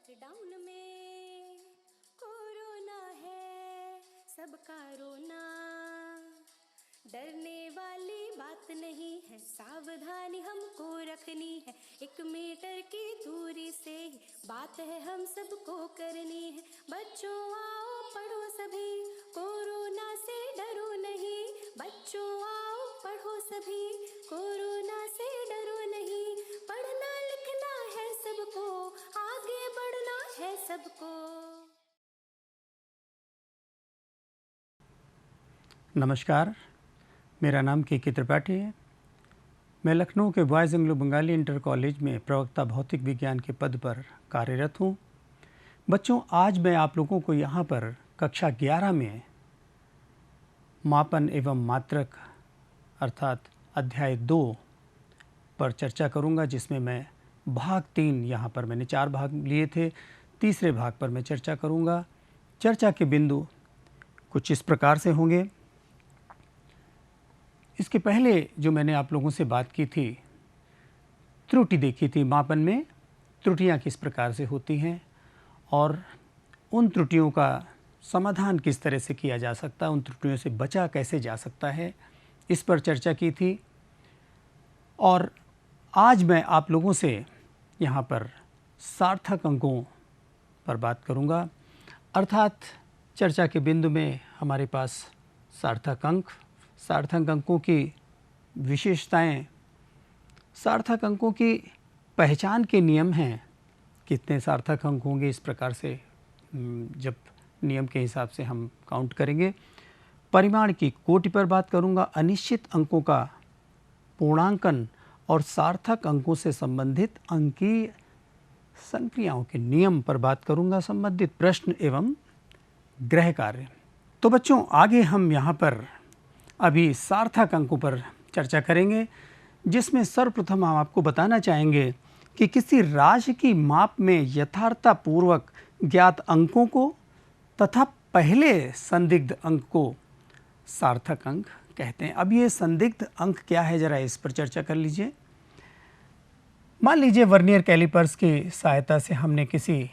Lockdown में corona है सबका रोना, डरने वाली बात नहीं है, सावधानी हमको रखनी है, 1 मीटर की दूरी से ही बात है हम सबको करनी है। बच्चों आओ पढ़ो सभी, कोरोना से डरो नहीं, बच्चों आओ पढ़ो सभी, कोरोना से डरो नहीं, पढ़ना लिखना है सबको, आगे बढ़ना है सबको। नमस्कार, मेरा नाम के त्रिपाठी है। मैं लखनऊ के boys Anglo Bengali inter college में प्रवक्ता भौतिक विज्ञान के पद पर कार्यरत हूँ। बच्चों, आज मैं आप लोगों को यहाँ पर कक्षा 11 में मापन एवं मात्रक अर्थात अध्याय 2 पर चर्चा करूँगा, जिसमें मैं भाग 3, यहाँ पर मैंने 4 भाग लिए थे, तीसरे भाग पर मैं चर्चा करूँगा। चर्चा के बिंदु कुछ इस प्रकार से होंगे। इसके पहले जो मैंने आप लोगों से बात की थी, त्रुटि देखी थी, मापन में त्रुटियां किस प्रकार से होती हैं और उन त्रुटियों का समाधान किस तरह से किया जा सकता है, उन त्रुटियों से बचा कैसे जा सकता है, इस पर चर्चा की थी। और आज मैं आप लोगों से यहाँ पर सार्थक अंकों पर बात करूँगा। अर्थात चर्चा के बिंदु में हमारे पास सार्थक अंकों की विशेषताएं, सार्थक अंकों की पहचान के नियम हैं, कितने सार्थक अंक होंगे, इस प्रकार से जब नियम के हिसाब से हम काउंट करेंगे। परिमाण की कोटि पर बात करूंगा, अनिश्चित अंकों का पूर्णांकन और सार्थक अंकों से संबंधित अंकीय संक्रियाओं के नियम पर बात करूंगा, संबंधित प्रश्न एवं गृह कार्य। तो बच्चों, आगे हम यहाँ पर अभी सार्थक अंकों पर चर्चा करेंगे, जिसमें सर्वप्रथम हम आपको बताना चाहेंगे कि किसी राशि की माप में यथार्थतापूर्वक ज्ञात अंकों को तथा पहले संदिग्ध अंक को सार्थक अंक कहते हैं। अब ये संदिग्ध अंक क्या है, जरा इस पर चर्चा कर लीजिए। मान लीजिए वर्नियर कैलिपर्स की सहायता से हमने किसी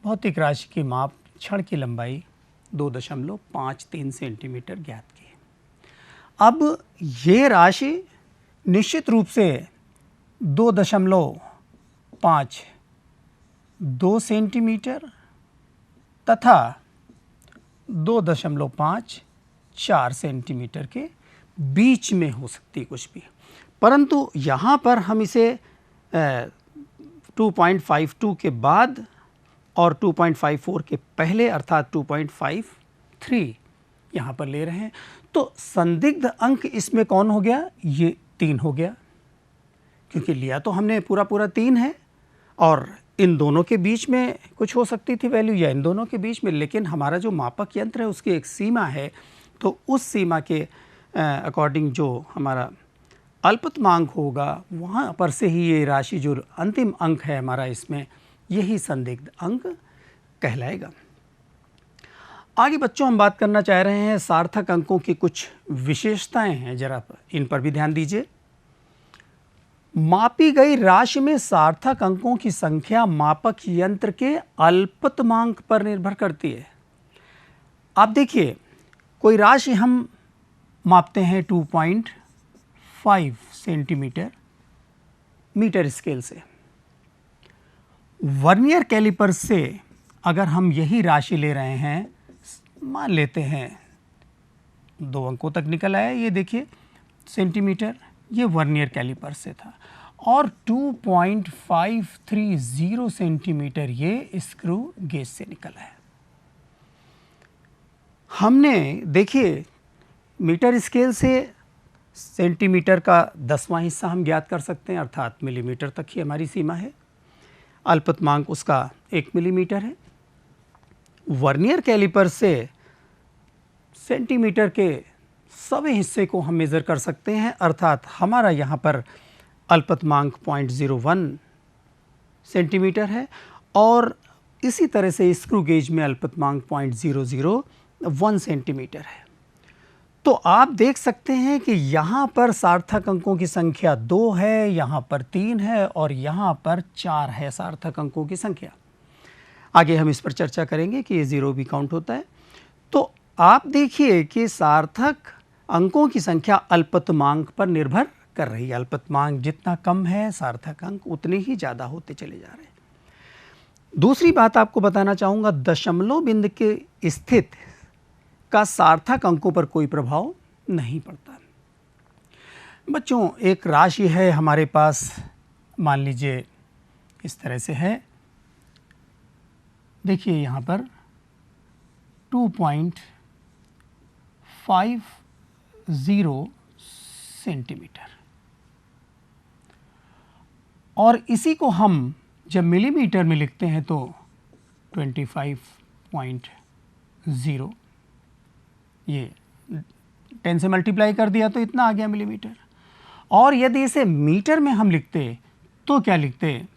भौतिक राशि की माप, छड़ की लंबाई 2.53 सेंटीमीटर ज्ञात की। अब ये राशि निश्चित रूप से 2.52 सेंटीमीटर तथा 2.54 सेंटीमीटर के बीच में हो सकती है कुछ भी, परंतु यहाँ पर हम इसे 2.52 के बाद और 2.54 के पहले अर्थात 2.53 यहाँ पर ले रहे हैं। तो संदिग्ध अंक इसमें कौन हो गया? ये 3 हो गया, क्योंकि लिया तो हमने पूरा 3 है और इन दोनों के बीच में कुछ हो सकती थी वैल्यू, या इन दोनों के बीच में, लेकिन हमारा जो मापक यंत्र है उसकी एक सीमा है, तो उस सीमा के अकॉर्डिंग जो हमारा अल्पतमांक होगा, वहाँ पर से ही ये राशि जो अंतिम अंक है हमारा, इसमें यही संदिग्ध अंक कहलाएगा। आगे बच्चों हम बात करना चाह रहे हैं सार्थक अंकों की कुछ विशेषताएं हैं, जरा इन पर भी ध्यान दीजिए। मापी गई राशि में सार्थक अंकों की संख्या मापक यंत्र के अल्पतमांक पर निर्भर करती है। आप देखिए, कोई राशि हम मापते हैं 2.5 सेंटीमीटर मीटर स्केल से। वर्नियर कैलिपर से अगर हम यही राशि ले रहे हैं, मान लेते हैं 2 अंकों तक निकल आया, ये देखिए सेंटीमीटर, ये वर्नियर कैलिपर से था, और 2.530 सेंटीमीटर ये स्क्रू गेज से निकला है। हमने देखिए मीटर स्केल से सेंटीमीटर का 10वां हिस्सा हम ज्ञात कर सकते हैं, अर्थात मिलीमीटर तक ही हमारी सीमा है। अल्पतमांक उसका 1 मिलीमीटर है। वर्नियर कैलिपर से सेंटीमीटर के सभी हिस्से को हम मेज़र कर सकते हैं, अर्थात हमारा यहाँ पर अल्पतमांक 0.01 सेंटीमीटर है, और इसी तरह से स्क्रू गेज में अल्पतमांक 0.001 सेंटीमीटर है। तो आप देख सकते हैं कि यहाँ पर सार्थक अंकों की संख्या 2 है, यहाँ पर 3 है और यहाँ पर 4 है सार्थक अंकों की संख्या। आगे हम इस पर चर्चा करेंगे कि ये ज़ीरो भी काउंट होता है। तो आप देखिए कि सार्थक अंकों की संख्या अल्पतमांक पर निर्भर कर रही है। अल्पतमांक जितना कम है सार्थक अंक उतने ही ज़्यादा होते चले जा रहे हैं। दूसरी बात आपको बताना चाहूँगा, दशमलव बिंदु के स्थित का सार्थक अंकों पर कोई प्रभाव नहीं पड़ता। बच्चों, एक राशि है हमारे पास, मान लीजिए इस तरह से है, देखिए यहाँ पर 2.50 सेंटीमीटर, और इसी को हम जब मिलीमीटर में लिखते हैं तो 25.0, ये 10 से मल्टीप्लाई कर दिया तो इतना आ गया मिलीमीटर। और यदि इसे मीटर में हम लिखते तो क्या लिखते,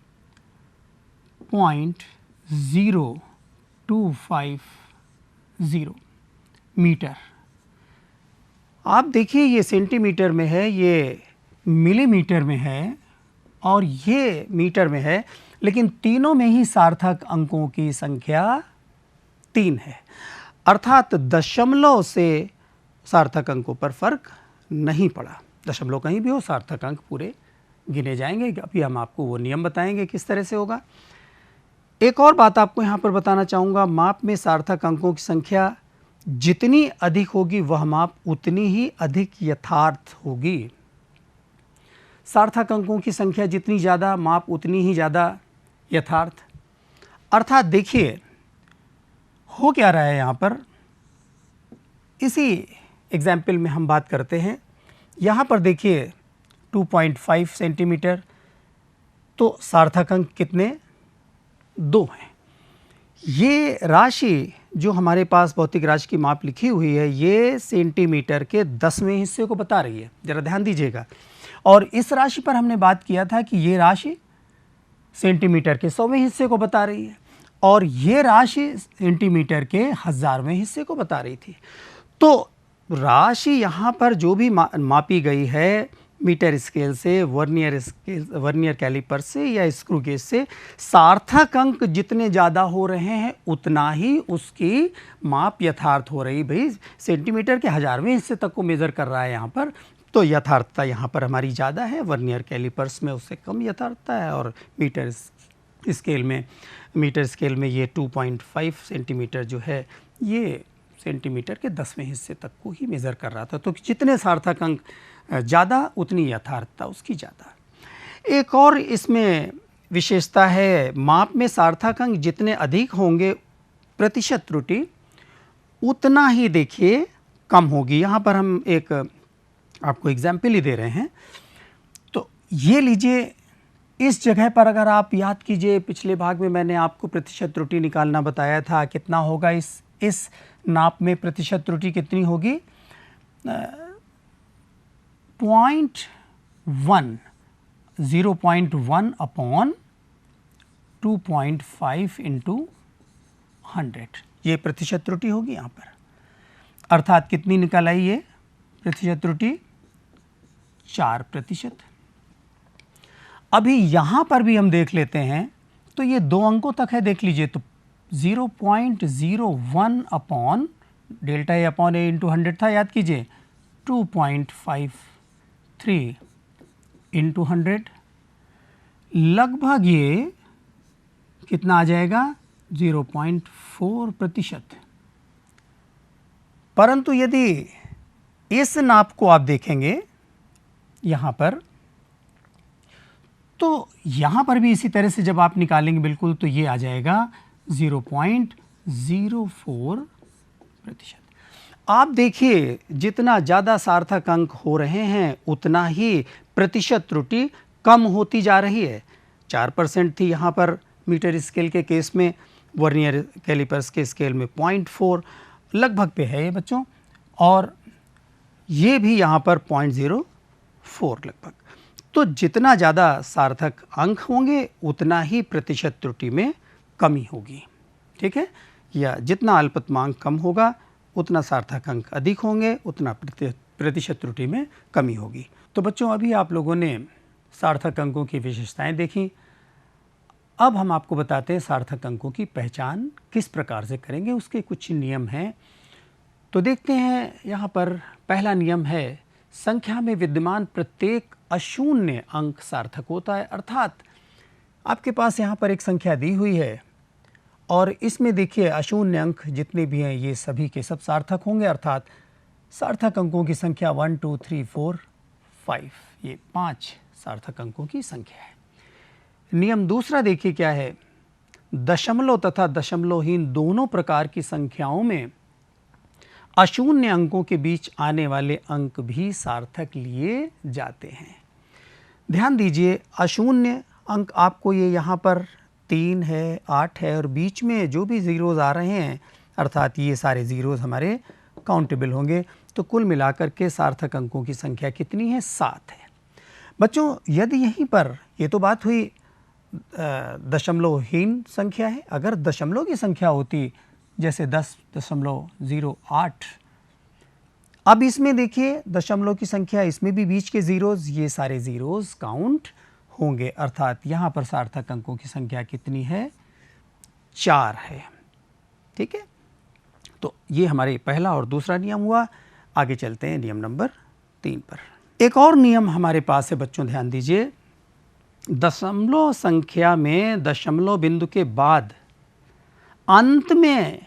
0.0250 मीटर। आप देखिए ये सेंटीमीटर में है, ये मिलीमीटर में है और ये मीटर में है, लेकिन तीनों में ही सार्थक अंकों की संख्या 3 है। अर्थात दशमलव से सार्थक अंकों पर फर्क नहीं पड़ा। दशमलव कहीं भी हो, सार्थक अंक पूरे गिने जाएंगे। अभी हम आपको वो नियम बताएंगे किस तरह से होगा। एक और बात आपको यहाँ पर बताना चाहूँगा, माप में सार्थक अंकों की संख्या जितनी अधिक होगी वह माप उतनी ही अधिक यथार्थ होगी। सार्थक अंकों की संख्या जितनी ज़्यादा, माप उतनी ही ज़्यादा यथार्थ। अर्थात देखिए हो क्या रहा है यहाँ पर, इसी एग्जाम्पल में हम बात करते हैं। यहाँ पर देखिए 2.5 सेंटीमीटर, तो सार्थक अंक कितने, 2 हैं। ये राशि जो हमारे पास भौतिक राशि की माप लिखी हुई है, ये सेंटीमीटर के 10वें हिस्से को बता रही है, ज़रा ध्यान दीजिएगा। और इस राशि पर हमने बात किया था कि ये राशि सेंटीमीटर के 100वें हिस्से को बता रही है और ये राशि सेंटीमीटर के 1000वें हिस्से को बता रही थी। तो राशि यहाँ पर जो भी मापी गई है मीटर स्केल से, वर्नियर कैलिपर से या स्क्रू गेज से, सार्थक अंक जितने ज़्यादा हो रहे हैं उतना ही उसकी माप यथार्थ हो रही। भाई सेंटीमीटर के 1000वें हिस्से तक को मेज़र कर रहा है यहाँ पर, तो यथार्थता यहाँ पर हमारी ज़्यादा है। वर्नियर कैलिपर्स में उससे कम यथार्थता है और मीटर स्केल में ये 2.5 सेंटीमीटर जो है ये सेंटीमीटर के 10वें हिस्से तक को ही मेज़र कर रहा था। तो जितने सार्थक अंक ज़्यादा उतनी यथार्थता उसकी ज़्यादा। एक और इसमें विशेषता है, माप में सार्थक अंक जितने अधिक होंगे प्रतिशत त्रुटि उतना ही देखिए कम होगी। यहाँ पर हम एक आपको एग्जाम्पल ही दे रहे हैं। तो ये लीजिए, इस जगह पर अगर आप याद कीजिए, पिछले भाग में मैंने आपको प्रतिशत त्रुटि निकालना बताया था। कितना होगा इस नाप में प्रतिशत त्रुटि कितनी होगी, 0.1 अपॉन 2.5 इंटू 100, ये प्रतिशत त्रुटि होगी यहाँ पर। अर्थात कितनी निकल आई ये प्रतिशत त्रुटि, 4%। अभी यहाँ पर भी हम देख लेते हैं, तो ये 2 अंकों तक है, देख लीजिए। तो 0.01 upon delta A upon A into 100 था, याद कीजिए, 2.53 इंटू 100, लगभग ये कितना आ जाएगा, 0.4%। परंतु यदि इस नाप को आप देखेंगे यहाँ पर, तो यहाँ पर भी इसी तरह से जब आप निकालेंगे बिल्कुल, तो ये आ जाएगा 0.04%। आप देखिए जितना ज़्यादा सार्थक अंक हो रहे हैं उतना ही प्रतिशत त्रुटि कम होती जा रही है। 4% थी यहाँ पर मीटर स्केल के केस में, वर्नियर कैलिपर्स के स्केल में 0.4 लगभग पे है ये बच्चों, और ये भी यहाँ पर 0.04 लगभग। तो जितना ज़्यादा सार्थक अंक होंगे उतना ही प्रतिशत त्रुटि में कमी होगी, ठीक है। या जितना अल्पतमांक कम होगा उतना सार्थक अंक अधिक होंगे, उतना प्रतिशत त्रुटि में कमी होगी। तो बच्चों, अभी आप लोगों ने सार्थक अंकों की विशेषताएं देखी। अब हम आपको बताते हैं सार्थक अंकों की पहचान किस प्रकार से करेंगे, उसके कुछ नियम हैं। तो देखते हैं, यहाँ पर पहला नियम है, संख्या में विद्यमान प्रत्येक अशून्य अंक सार्थक होता है। अर्थात आपके पास यहाँ पर एक संख्या दी हुई है और इसमें देखिए अशून्य अंक जितने भी हैं ये सभी के सब सार्थक होंगे। अर्थात सार्थक अंकों की संख्या 1 2 3 4 5, ये 5 सार्थक अंकों की संख्या है। नियम दूसरा देखिए क्या है, दशमलव तथा दशमलवहीन दोनों प्रकार की संख्याओं में अशून्य अंकों के बीच आने वाले अंक भी सार्थक लिए जाते हैं। ध्यान दीजिए, अशून्य अंक आपको ये यहाँ पर 3 है, 8 है और बीच में जो भी ज़ीरोज़ आ रहे हैं, अर्थात ये सारे ज़ीरोज़ हमारे काउंटेबल होंगे। तो कुल मिलाकर के सार्थक अंकों की संख्या कितनी है? 7 है। बच्चों, यदि यहीं पर, ये तो बात हुई दशमलवहीन संख्या है, अगर दशमलव की संख्या होती जैसे 10.08, अब इसमें देखिए दशमलव की संख्या, इसमें भी बीच के ज़ीरोज़, ये सारे ज़ीरोज़ काउंट होंगे। अर्थात यहाँ पर सार्थक अंकों की संख्या कितनी है? 4 है। ठीक है, तो ये हमारे पहला और दूसरा नियम हुआ। आगे चलते हैं नियम नंबर 3 पर। एक और नियम हमारे पास है बच्चों, ध्यान दीजिए, दशमलव संख्या में दशमलव बिंदु के बाद अंत में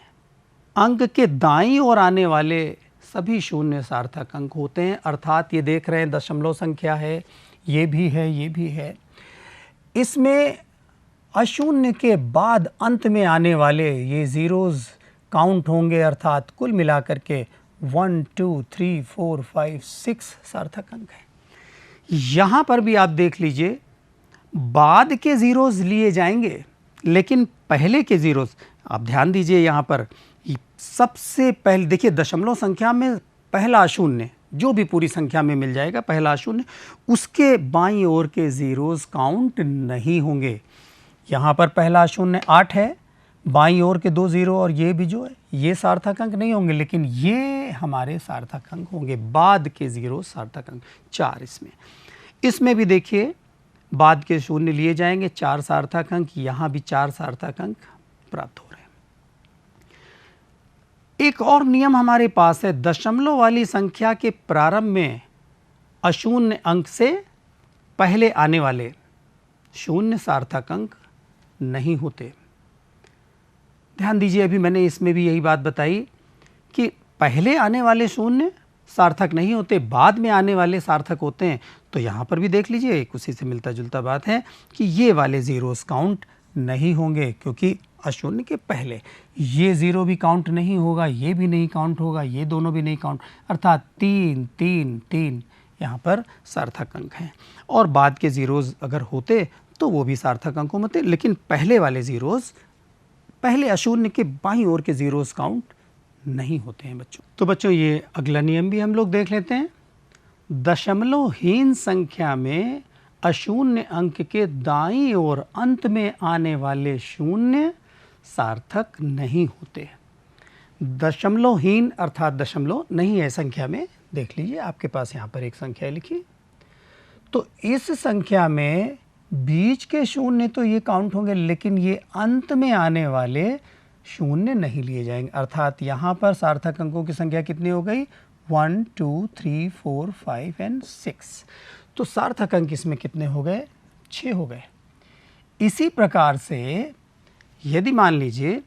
अंक के दाईं ओर आने वाले सभी शून्य सार्थक अंक होते हैं। अर्थात ये देख रहे हैं दशमलव संख्या है, ये भी है, ये भी है, इसमें अशून्य के बाद अंत में आने वाले ये ज़ीरोज़ काउंट होंगे। अर्थात कुल मिलाकर के 1 2 3 4 5 6 सार्थक अंक है। यहाँ पर भी आप देख लीजिए, बाद के ज़ीरोज़ लिए जाएंगे लेकिन पहले के ज़ीरोज़, आप ध्यान दीजिए यहाँ पर सबसे पहले देखिए दशमलव संख्या में पहला अशून्य जो भी पूरी संख्या में मिल जाएगा, पहला शून्य, उसके बाईं ओर के ज़ीरोज़ काउंट नहीं होंगे। यहाँ पर पहला शून्य 8 है, बाईं ओर के 2 ज़ीरो और ये भी जो है ये सार्थक अंक नहीं होंगे, लेकिन ये हमारे सार्थक अंक होंगे। बाद के ज़ीरो सार्थक अंक 4 इसमें भी देखिए बाद के शून्य लिए जाएंगे, 4 सार्थक अंक, यहाँ भी 4 सार्थक अंक प्राप्त हो रहे हैं। एक और नियम हमारे पास है, दशमलव वाली संख्या के प्रारंभ में अशून्य अंक से पहले आने वाले शून्य सार्थक अंक नहीं होते। ध्यान दीजिए, अभी मैंने इसमें भी यही बात बताई कि पहले आने वाले शून्य सार्थक नहीं होते, बाद में आने वाले सार्थक होते हैं। तो यहाँ पर भी देख लीजिए, एक उसी से मिलता जुलता बात है कि ये वाले ज़ीरोज़ काउंट नहीं होंगे, क्योंकि अशून्य के पहले ये ज़ीरो भी काउंट नहीं होगा, ये भी नहीं काउंट होगा, ये दोनों भी नहीं काउंट, अर्थात 3 3 3 यहाँ पर सार्थक अंक हैं। और बाद के ज़ीरोज़ अगर होते तो वो भी सार्थक अंक होते, लेकिन पहले वाले ज़ीरोज़, पहले अशून्य के बाईं ओर के ज़ीरोज़ काउंट नहीं होते हैं बच्चों। तो बच्चों, ये अगला नियम भी हम लोग देख लेते हैं। दशमलवहीन संख्या में अशून्य अंक के दाईं ओर अंत में आने वाले शून्य सार्थक नहीं होते। दशमलवहीन अर्थात दशमलव नहीं है संख्या में, देख लीजिए आपके पास यहाँ पर एक संख्या लिखी, तो इस संख्या में बीच के शून्य तो ये काउंट होंगे, लेकिन ये अंत में आने वाले शून्य नहीं लिए जाएंगे। अर्थात यहाँ पर सार्थक अंकों की संख्या कितनी हो गई? 1 2 3 4 5 एंड 6। तो सार्थक अंक इसमें कितने हो गए? 6 हो गए। इसी प्रकार से यदि मान लीजिए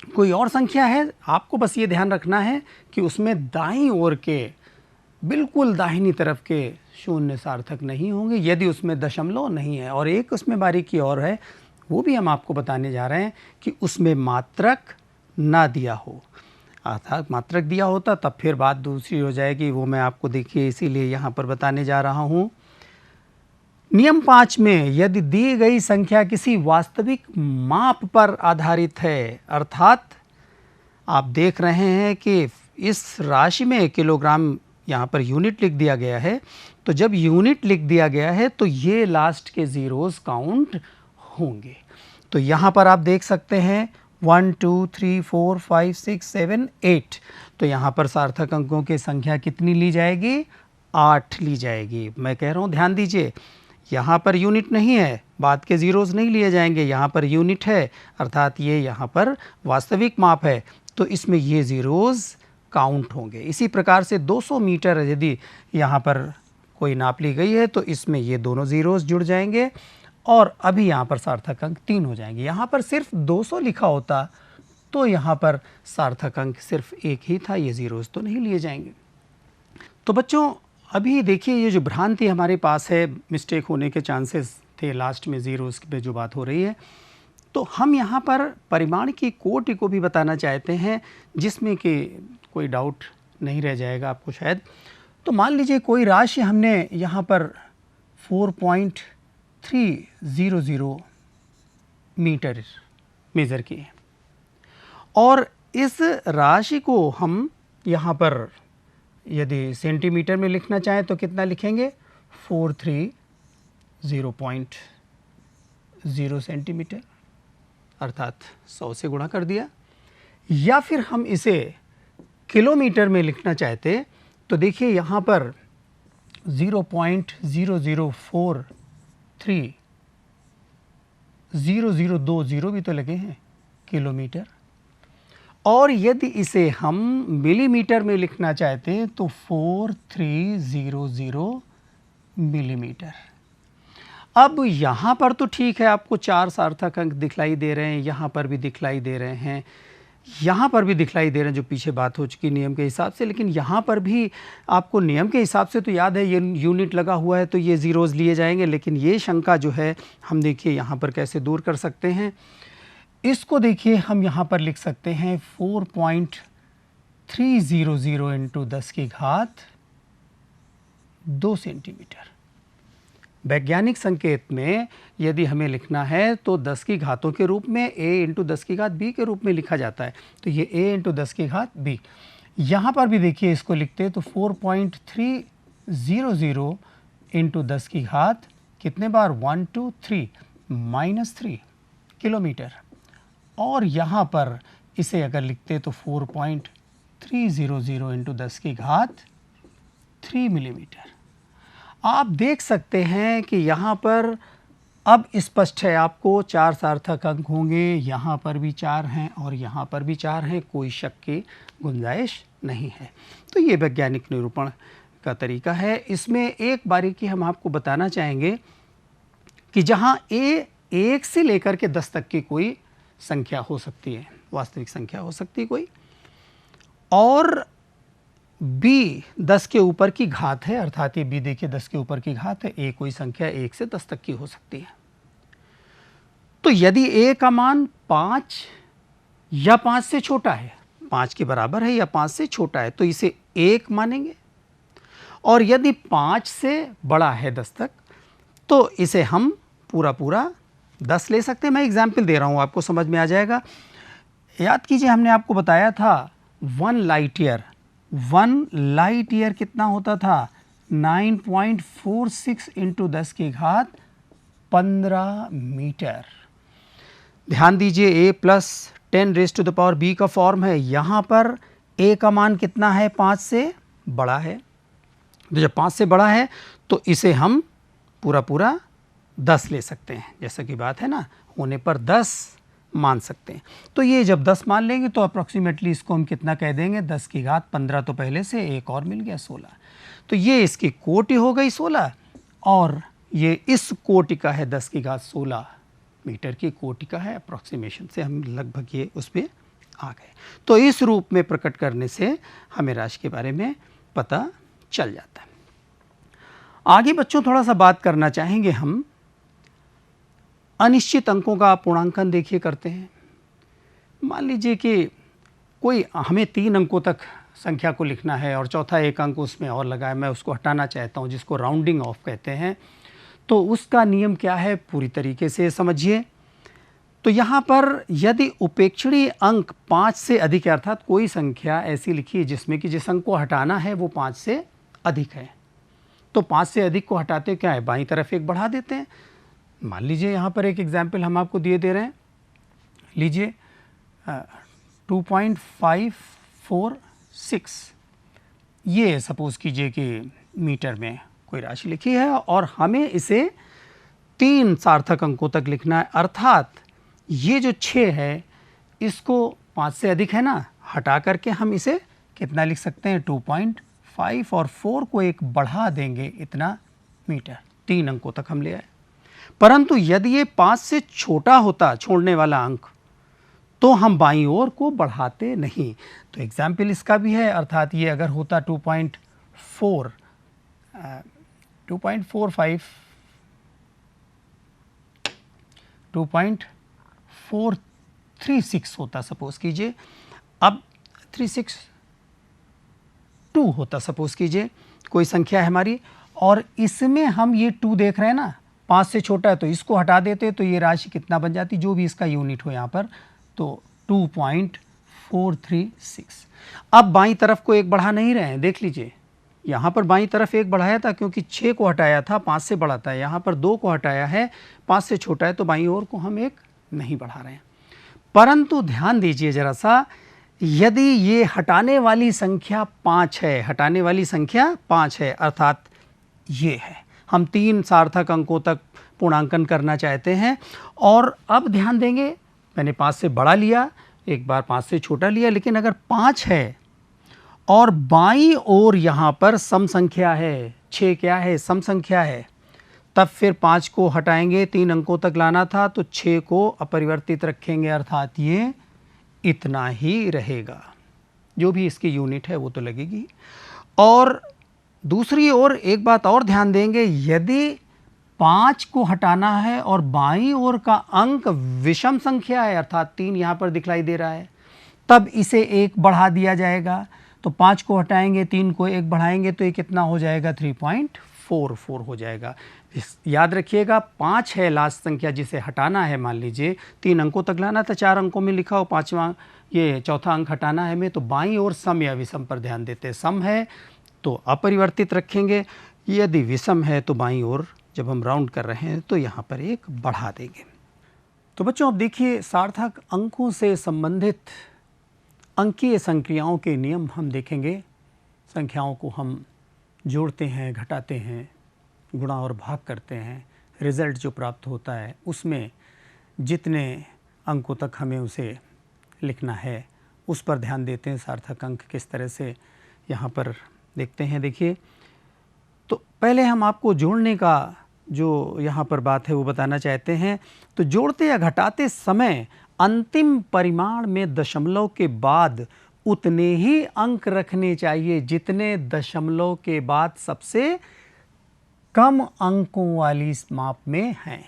कोई और संख्या है, आपको बस ये ध्यान रखना है कि उसमें दाईं ओर के, बिल्कुल दाहिनी तरफ के शून्य सार्थक नहीं होंगे यदि उसमें दशमलव नहीं है। और एक उसमें बारीकी और है, वो भी हम आपको बताने जा रहे हैं कि उसमें मात्रक ना दिया हो। अर्थात मात्रक दिया होता तब फिर बात दूसरी हो जाएगी, वो मैं आपको देखिए इसीलिए यहाँ पर बताने जा रहा हूँ। नियम 5 में यदि दी गई संख्या किसी वास्तविक माप पर आधारित है, अर्थात आप देख रहे हैं कि इस राशि में किलोग्राम यहाँ पर यूनिट लिख दिया गया है, तो जब यूनिट लिख दिया गया है तो ये लास्ट के ज़ीरोज़ काउंट होंगे। तो यहाँ पर आप देख सकते हैं 1 2 3 4 5 6 7 8। तो यहाँ पर सार्थक अंकों की संख्या कितनी ली जाएगी? 8 ली जाएगी। मैं कह रहा हूँ ध्यान दीजिए, यहाँ पर यूनिट नहीं है, बाद के ज़ीरोज़ नहीं लिए जाएंगे, यहाँ पर यूनिट है, अर्थात ये यहाँ पर वास्तविक माप है, तो इसमें ये ज़ीरोज़ काउंट होंगे। इसी प्रकार से 200 मीटर यदि यहाँ पर कोई नाप ली गई है तो इसमें ये दोनों ज़ीरोज़ जुड़ जाएंगे और अभी यहाँ पर सार्थक अंक 3 हो जाएंगे। यहाँ पर सिर्फ 200 लिखा होता तो यहाँ पर सार्थक अंक सिर्फ 1 ही था, ये ज़ीरोज़ तो नहीं लिए जाएंगे। तो बच्चों अभी देखिए ये जो भ्रांति हमारे पास है, मिस्टेक होने के चांसेस थे लास्ट में ज़ीरोज़ पे जो बात हो रही है, तो हम यहाँ पर परिमाण की कोटि को भी बताना चाहते हैं जिसमें कि कोई डाउट नहीं रह जाएगा आपको शायद। तो मान लीजिए कोई राशि हमने यहाँ पर 4.300 मीटर मेज़र की है और इस राशि को हम यहाँ पर यदि सेंटीमीटर में लिखना चाहें तो कितना लिखेंगे? 430.0 सेंटीमीटर, अर्थात 100 से गुणा कर दिया। या फिर हम इसे किलोमीटर में लिखना चाहते तो देखिए यहाँ पर 0.0043 0020 भी तो लगे हैं किलोमीटर। और यदि इसे हम मिलीमीटर में लिखना चाहते हैं तो 4300 मिलीमीटर। अब यहाँ पर तो ठीक है, आपको 4 सार्थक अंक दिखलाई दे रहे हैं, यहाँ पर भी दिखलाई दे रहे हैं, यहाँ पर भी दिखलाई दे रहे हैं, जो पीछे बात हो चुकी नियम के हिसाब से। लेकिन यहाँ पर भी आपको नियम के हिसाब से तो याद है ये यूनिट लगा हुआ है तो ये ज़ीरोज़ लिए जाएंगे। लेकिन ये शंका जो है हम देखिए यहाँ पर कैसे दूर कर सकते हैं। इसको देखिए हम यहाँ पर लिख सकते हैं 4.300 इंटू 10 की घात 2 सेंटीमीटर। वैज्ञानिक संकेत में यदि हमें लिखना है तो 10 की घातों के रूप में a इंटू 10 की घात b के रूप में लिखा जाता है, तो ये a इंटू 10 की घात b। यहाँ पर भी देखिए इसको लिखते हैं तो 4.300 इंटू 10 की घात कितने बार? 1 2 3 -3 किलोमीटर। और यहाँ पर इसे अगर लिखते तो 4.300 इंटू 10 की घात 3 मिलीमीटर। आप देख सकते हैं कि यहाँ पर अब स्पष्ट है आपको 4 सार्थक अंक होंगे, यहाँ पर भी 4 हैं और यहाँ पर भी 4 हैं, कोई शक की गुंजाइश नहीं है। तो ये वैज्ञानिक निरूपण का तरीका है। इसमें एक बारीकी हम आपको बताना चाहेंगे कि जहाँ a 1 से लेकर के 10 तक की कोई संख्या हो सकती है, वास्तविक संख्या हो सकती है कोई, और b 10 के ऊपर की घात है, अर्थात ये b देखिए 10 के ऊपर की घात है, a कोई संख्या 1 से 10 तक की हो सकती है। तो यदि a का मान 5 या 5 से छोटा है, 5 के बराबर है या 5 से छोटा है, तो इसे 1 मानेंगे। और यदि 5 से बड़ा है 10 तक तो इसे हम पूरा 10 ले सकते हैं। मैं एग्जाम्पल दे रहा हूँ, आपको समझ में आ जाएगा। याद कीजिए हमने आपको बताया था 1 लाइट ईयर कितना होता था? 9.46 इंटू 10 की घात 15 मीटर। ध्यान दीजिए a plus 10 raise to the power b का फॉर्म है। यहाँ पर a का मान कितना है? 5 से बड़ा है। तो जब 5 से बड़ा है तो इसे हम पूरा 10 ले सकते हैं, जैसा कि बात है ना, होने पर 10 मान सकते हैं। तो ये जब 10 मान लेंगे तो अप्रॉक्सीमेटली इसको हम कितना कह देंगे? 10 की घात 15 तो पहले से, एक और मिल गया 16। तो ये इसकी कोटि हो गई 16 और ये इस कोटि का है 10 की घात 16 मीटर की कोटि का है। अप्रॉक्सीमेशन से हम लगभग ये उस पर आ गए। तो इस रूप में प्रकट करने से हमें राशि के बारे में पता चल जाता है। आगे बच्चों थोड़ा सा बात करना चाहेंगे हम अनिश्चित अंकों का पूर्णांकन देखिए करते हैं। मान लीजिए कि कोई हमें 3 अंकों तक संख्या को लिखना है और चौथा एक अंक उसमें और लगा है, मैं उसको हटाना चाहता हूँ, जिसको राउंडिंग ऑफ कहते हैं। तो उसका नियम क्या है पूरी तरीके से समझिए। तो यहाँ पर यदि उपेक्षणीय अंक 5 से अधिक है, अर्थात कोई संख्या ऐसी लिखिए जिसमें कि जिस अंक को हटाना है वो 5 से अधिक है, तो 5 से अधिक को हटाते क्या है? बाईं तरफ एक बढ़ा देते हैं। मान लीजिए यहाँ पर एक एग्जाम्पल हम आपको दिए दे रहे हैं। लीजिए 2.546 ये सपोज़ कीजिए कि मीटर में कोई राशि लिखी है और हमें इसे 3 सार्थक अंकों तक लिखना है, अर्थात ये जो 6 है इसको 5 से अधिक है ना, हटा करके हम इसे कितना लिख सकते हैं 2.5 और 4 को एक बढ़ा देंगे इतना मीटर, 3 अंकों तक हम ले आए। परंतु यदि ये 5 से छोटा होता छोड़ने वाला अंक तो हम बाईं ओर को बढ़ाते नहीं। तो एग्जाम्पल इसका भी है, अर्थात ये अगर होता 2.436 होता सपोज कीजिए, अब 362 होता सपोज कीजिए कोई संख्या है हमारी, और इसमें हम ये 2 देख रहे हैं ना, 5 से छोटा है तो इसको हटा देते तो ये राशि कितना बन जाती, जो भी इसका यूनिट हो यहाँ पर, तो 2.436। अब बाईं तरफ को एक बढ़ा नहीं रहे हैं, देख लीजिए यहाँ पर बाईं तरफ एक बढ़ाया था क्योंकि 6 को हटाया था, 5 से बढ़ा था, यहाँ पर 2 को हटाया है, 5 से छोटा है, तो बाईं ओर को हम एक नहीं बढ़ा रहे हैं। परंतु ध्यान दीजिए जरा सा, यदि ये हटाने वाली संख्या 5 है, हटाने वाली संख्या 5 है, अर्थात ये है, हम 3 सार्थक अंकों तक पूर्णांकन करना चाहते हैं, और अब ध्यान देंगे मैंने 5 से बड़ा लिया, एक बार 5 से छोटा लिया, लेकिन अगर 5 है और बाईं ओर यहाँ पर सम संख्या है, 6 क्या है, सम संख्या है, तब फिर 5 को हटाएंगे, 3 अंकों तक लाना था तो 6 को अपरिवर्तित रखेंगे, अर्थात ये इतना ही रहेगा, जो भी इसकी यूनिट है वो तो लगेगी। और दूसरी ओर एक बात और ध्यान देंगे, यदि 5 को हटाना है और बाईं ओर का अंक विषम संख्या है, अर्थात 3 यहाँ पर दिखलाई दे रहा है, तब इसे 1 बढ़ा दिया जाएगा। तो 5 को हटाएंगे, 3 को 1 बढ़ाएंगे तो ये कितना हो जाएगा 3.44 हो जाएगा। याद रखिएगा 5 है लास्ट संख्या जिसे हटाना है, मान लीजिए 3 अंकों तक लाना था, 4 अंकों में लिखा हो, 5वां ये चौथा अंक हटाना है हमें, तो बाईं ओर सम या विषम पर ध्यान देते हैं। सम है तो अपरिवर्तित रखेंगे, यदि विषम है तो बाईं ओर जब हम राउंड कर रहे हैं तो यहाँ पर 1 बढ़ा देंगे। तो बच्चों अब देखिए सार्थक अंकों से संबंधित अंकीय संक्रियाओं के नियम हम देखेंगे। संख्याओं को हम जोड़ते हैं, घटाते हैं, गुणा और भाग करते हैं, रिज़ल्ट जो प्राप्त होता है उसमें जितने अंकों तक हमें उसे लिखना है उस पर ध्यान देते हैं। सार्थक अंक किस तरह से यहाँ पर देखते हैं, देखिए। तो पहले हम आपको जोड़ने का जो यहाँ पर बात है वो बताना चाहते हैं। तो जोड़ते या घटाते समय अंतिम परिमाण में दशमलव के बाद उतने ही अंक रखने चाहिए जितने दशमलव के बाद सबसे कम अंकों वाली माप में हैं।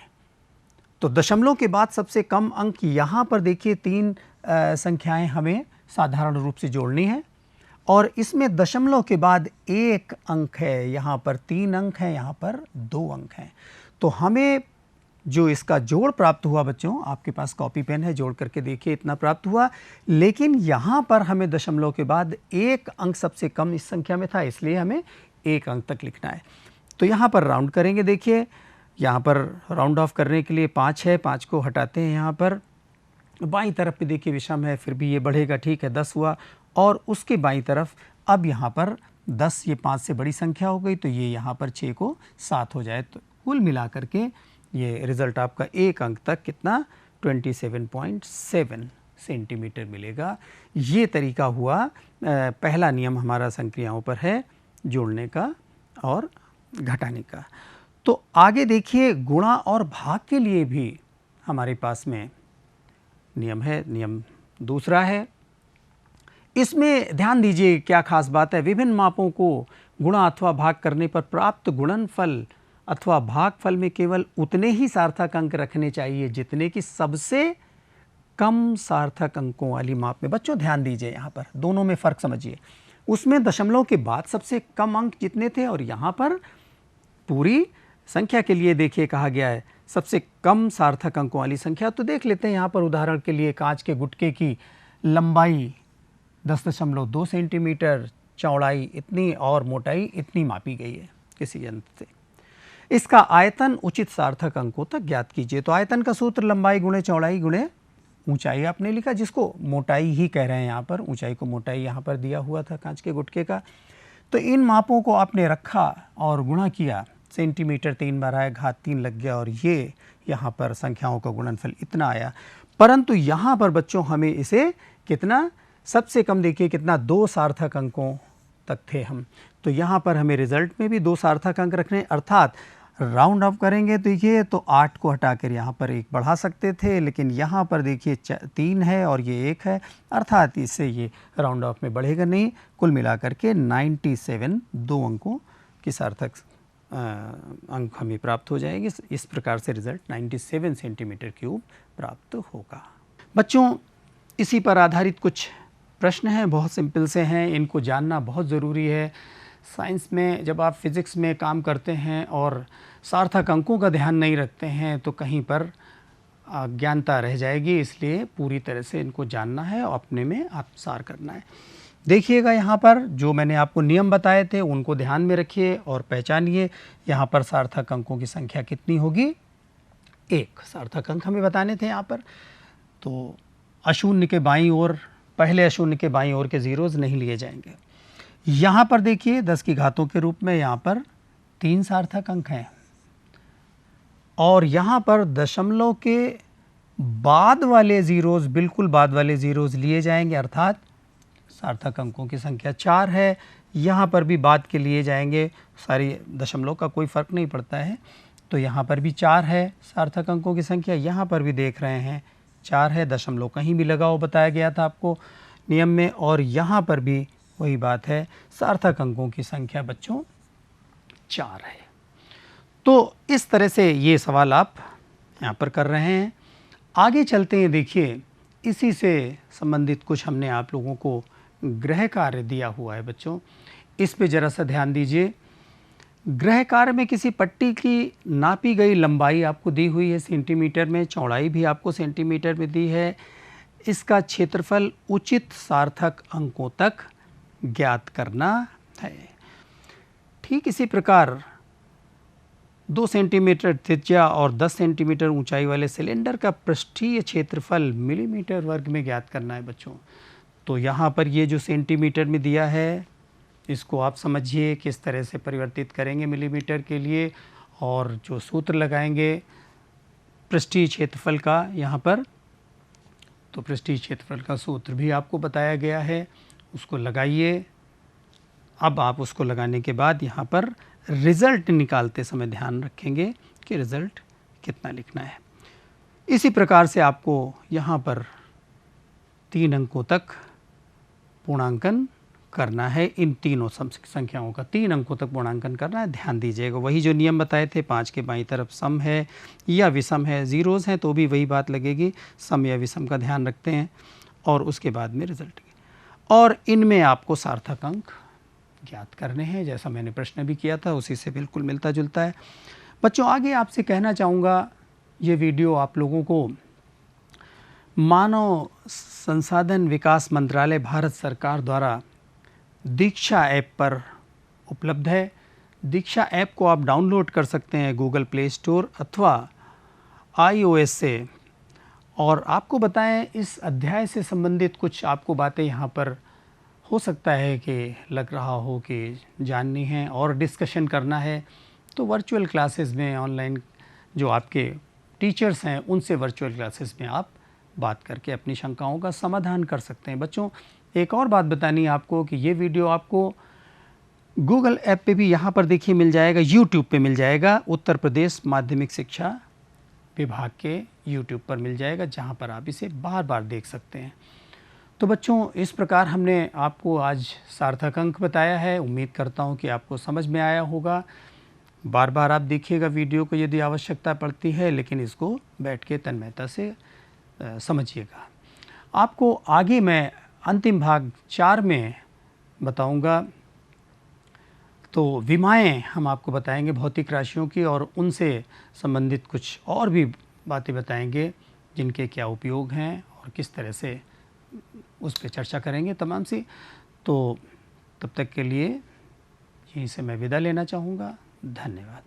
तो दशमलव के बाद सबसे कम अंक यहाँ पर देखिए 3 संख्याएं हमें साधारण रूप से जोड़नी है, और इसमें दशमलव के बाद 1 अंक है, यहाँ पर 3 अंक हैं, यहाँ पर 2 अंक हैं। तो हमें जो इसका जोड़ प्राप्त हुआ बच्चों, आपके पास कॉपी पेन है, जोड़ करके देखिए इतना प्राप्त हुआ, लेकिन यहाँ पर हमें दशमलव के बाद 1 अंक सबसे कम इस संख्या में था, इसलिए हमें 1 अंक तक लिखना है। तो यहाँ पर राउंड करेंगे, देखिए यहाँ पर राउंड ऑफ करने के लिए 5 है, 5 को हटाते हैं, यहाँ पर बाईं तरफ पे देखिए विषम है, फिर भी ये बढ़ेगा, ठीक है 10 हुआ, और उसके बाईं तरफ अब यहाँ पर 10, ये 5 से बड़ी संख्या हो गई, तो ये यहाँ पर 6 को 7 हो जाए, तो कुल मिला करके ये रिज़ल्ट आपका 1 अंक तक कितना 27.7 सेंटीमीटर मिलेगा। ये तरीका हुआ, पहला नियम हमारा संक्रियाओं पर है, जोड़ने का और घटाने का। तो आगे देखिए गुणा और भाग के लिए भी हमारे पास में नियम है। नियम दूसरा है, इसमें ध्यान दीजिए क्या खास बात है। विभिन्न मापों को गुणा अथवा भाग करने पर प्राप्त गुणनफल अथवा भागफल में केवल उतने ही सार्थक अंक रखने चाहिए जितने की सबसे कम सार्थक अंकों वाली माप में। बच्चों ध्यान दीजिए, यहाँ पर दोनों में फ़र्क समझिए। उसमें दशमलव के बाद सबसे कम अंक जितने थे, और यहाँ पर पूरी संख्या के लिए देखिए कहा गया है सबसे कम सार्थक अंकों वाली संख्या। तो देख लेते हैं यहाँ पर उदाहरण के लिए, कांच के गुटके की लंबाई 10.2 सेंटीमीटर, चौड़ाई इतनी और मोटाई इतनी मापी गई है किसी यंत्र से। इसका आयतन उचित सार्थक अंकों तक ज्ञात कीजिए। तो आयतन का सूत्र लंबाई गुणे चौड़ाई गुणे ऊंचाई आपने लिखा, जिसको मोटाई ही कह रहे हैं यहाँ पर, ऊंचाई को मोटाई यहाँ पर दिया हुआ था कांच के गुटके का। तो इन मापों को आपने रखा और गुणा किया, सेंटीमीटर 3 बार आया, घात 3 लग गया और ये यहाँ पर संख्याओं का गुणनफल इतना आया। परंतु यहाँ पर बच्चों हमें इसे कितना, सबसे कम देखिए कितना, 2 सार्थक अंकों तक थे हम। तो यहाँ पर हमें रिजल्ट में भी 2 सार्थक अंक रखने, अर्थात राउंड ऑफ करेंगे तो ये तो 8 को हटाकर यहाँ पर 1 बढ़ा सकते थे, लेकिन यहाँ पर देखिए 3 है और ये 1 है, अर्थात इससे ये राउंड ऑफ में बढ़ेगा नहीं। कुल मिलाकर के 97 2 अंकों की सार्थक अंक हमें प्राप्त हो जाएंगे। इस प्रकार से रिजल्ट 97 सेंटीमीटर क्यूब प्राप्त होगा। बच्चों, इसी पर आधारित कुछ प्रश्न हैं, बहुत सिंपल से हैं, इनको जानना बहुत ज़रूरी है। साइंस में जब आप फिज़िक्स में काम करते हैं और सार्थक अंकों का ध्यान नहीं रखते हैं तो कहीं पर अज्ञानता रह जाएगी, इसलिए पूरी तरह से इनको जानना है और अपने में आत्मसार करना है। देखिएगा यहाँ पर जो मैंने आपको नियम बताए थे उनको ध्यान में रखिए और पहचानिए। यहाँ पर सार्थक अंकों की संख्या कितनी होगी, 1 सार्थक अंक हमें बताने थे यहाँ पर। तो अशून्य के बाईं ओर, पहले अशून्य के बाईं ओर के ज़ीरोज़ नहीं लिए जाएंगे। यहाँ पर देखिए 10 की घातों के रूप में यहाँ पर 3 सार्थक अंक हैं और यहाँ पर दशमलव के बाद वाले ज़ीरोज़, बिल्कुल बाद वाले ज़ीरोज़ लिए जाएंगे, अर्थात सार्थक अंकों की संख्या 4 है। यहाँ पर भी बाद के लिए जाएंगे, सारी दशमलव का कोई फ़र्क नहीं पड़ता है। तो यहाँ पर भी 4 है सार्थक अंकों की संख्या, यहाँ पर भी देख रहे हैं 4 है, दशमलव कहीं भी लगाओ बताया गया था आपको नियम में, और यहाँ पर भी वही बात है, सार्थक अंकों की संख्या बच्चों 4 है। तो इस तरह से ये सवाल आप यहाँ पर कर रहे हैं। आगे चलते हैं, देखिए इसी से संबंधित कुछ हमने आप लोगों को गृह कार्य दिया हुआ है बच्चों, इस पे ज़रा सा ध्यान दीजिए। गृह कार्य में किसी पट्टी की नापी गई लंबाई आपको दी हुई है सेंटीमीटर में, चौड़ाई भी आपको सेंटीमीटर में दी है, इसका क्षेत्रफल उचित सार्थक अंकों तक ज्ञात करना है। ठीक इसी प्रकार 2 सेंटीमीटर त्रिज्या और 10 सेंटीमीटर ऊंचाई वाले सिलेंडर का पृष्ठीय क्षेत्रफल मिलीमीटर वर्ग में ज्ञात करना है बच्चों। तो यहाँ पर ये जो सेंटीमीटर में दिया है इसको आप समझिए किस तरह से परिवर्तित करेंगे मिलीमीटर के लिए, और जो सूत्र लगाएंगे पृष्ठीय क्षेत्रफल का यहाँ पर, तो पृष्ठीय क्षेत्रफल का सूत्र भी आपको बताया गया है, उसको लगाइए। अब आप उसको लगाने के बाद यहाँ पर रिज़ल्ट निकालते समय ध्यान रखेंगे कि रिज़ल्ट कितना लिखना है। इसी प्रकार से आपको यहाँ पर 3 अंकों तक पूर्णांकन करना है। इन तीनों संख्याओं का 3 अंकों तक पूर्णांकन करना है, ध्यान दीजिएगा। वही जो नियम बताए थे, 5 के बाईं तरफ सम है या विषम है, ज़ीरोज़ हैं तो भी वही बात लगेगी, सम या विषम का ध्यान रखते हैं, और उसके बाद में रिज़ल्ट। और इनमें आपको सार्थक अंक ज्ञात करने हैं, जैसा मैंने प्रश्न भी किया था उसी से बिल्कुल मिलता जुलता है। बच्चों, आगे आपसे कहना चाहूँगा, ये वीडियो आप लोगों को मानव संसाधन विकास मंत्रालय भारत सरकार द्वारा दीक्षा ऐप पर उपलब्ध है। दीक्षा ऐप को आप डाउनलोड कर सकते हैं गूगल प्ले स्टोर अथवा iOS से। और आपको बताएं, इस अध्याय से संबंधित कुछ आपको बातें यहाँ पर हो सकता है कि लग रहा हो कि जाननी है और डिस्कशन करना है, तो वर्चुअल क्लासेस में, ऑनलाइन जो आपके टीचर्स हैं उनसे वर्चुअल क्लासेस में आप बात करके अपनी शंकाओं का समाधान कर सकते हैं। बच्चों, एक और बात बतानी है आपको कि ये वीडियो आपको गूगल ऐप पे भी यहाँ पर देखिए मिल जाएगा, यूट्यूब पे मिल जाएगा, उत्तर प्रदेश माध्यमिक शिक्षा विभाग के यूट्यूब पर मिल जाएगा, जहाँ पर आप इसे बार बार देख सकते हैं। तो बच्चों, इस प्रकार हमने आपको आज सार्थक अंक बताया है। उम्मीद करता हूँ कि आपको समझ में आया होगा। बार बार आप देखिएगा वीडियो को यदि आवश्यकता पड़ती है, लेकिन इसको बैठ के तन्मयता से समझिएगा। आपको आगे मैं अंतिम भाग 4 में बताऊंगा, तो विमाएँ हम आपको बताएंगे भौतिक राशियों की, और उनसे संबंधित कुछ और भी बातें बताएंगे जिनके क्या उपयोग हैं और किस तरह से उस पर चर्चा करेंगे तमाम सी। तो तब तक के लिए यहीं से मैं विदा लेना चाहूँगा। धन्यवाद।